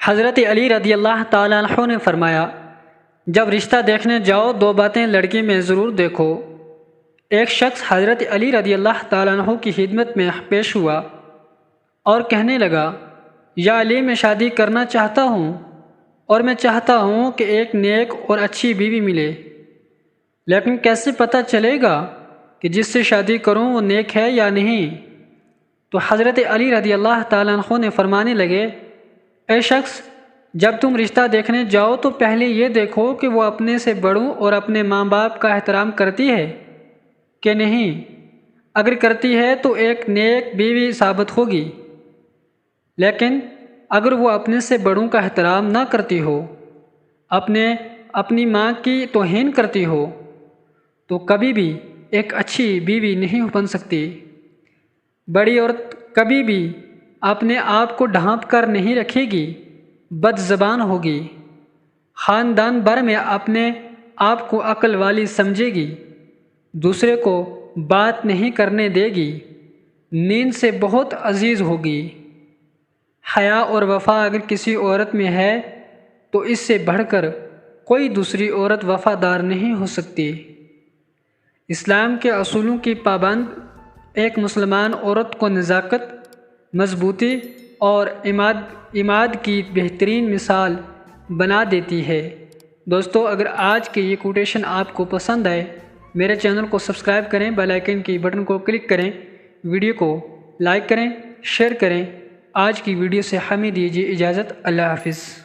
حضرت علی رضی اللہ تعالیٰ عنہ نے فرمایا، جب رشتہ دیکھنے جاؤ دو باتیں لڑکی میں ضرور دیکھو۔ ایک شخص حضرت علی رضی اللہ تعالیٰ عنہ کی خدمت میں پیش ہوا اور کہنے لگا، یا علی، میں شادی کرنا چاہتا ہوں اور میں چاہتا ہوں کہ ایک نیک اور اچھی بیوی ملے، لیکن کیسے پتہ چلے گا کہ جس سے شادی کروں وہ نیک ہے یا نہیں؟ تو حضرت علی رضی اللہ تعالیٰ عنہ نے فرمانے لگے، اے شخص، جب تم رشتہ دیکھنے جاؤ تو پہلے یہ دیکھو کہ وہ اپنے سے بڑوں اور اپنے ماں باپ کا احترام کرتی ہے کہ نہیں۔ اگر کرتی ہے تو ایک نیک بیوی ثابت ہوگی، لیکن اگر وہ اپنے سے بڑوں کا احترام نہ کرتی ہو، اپنی ماں کی توہین کرتی ہو، تو کبھی بھی ایک اچھی بیوی نہیں بن سکتی۔ بڑی عورت کبھی بھی اپنے آپ کو ڈھانپ کر نہیں رکھے گی، بد زبان ہوگی، خاندان بھر میں اپنے آپ کو عقل والی سمجھے گی، دوسرے کو بات نہیں کرنے دے گی، نیند سے بہت عزیز ہوگی۔ حیا اور وفا اگر کسی عورت میں ہے تو اس سے بڑھ کر کوئی دوسری عورت وفادار نہیں ہو سکتی۔ اسلام کے اصولوں کی پابند ایک مسلمان عورت کو نزاکت، مضبوطی اور ایماد کی بہترین مثال بنا دیتی ہے۔ دوستو، اگر آج کی یہ کوٹیشن آپ کو پسند آئے، میرے چینل کو سبسکرائب کریں، بیل آئیکن کی بٹن کو کلک کریں، ویڈیو کو لائک کریں، شیئر کریں۔ آج کی ویڈیو سے ہمیں دیجیے اجازت۔ اللہ حافظ۔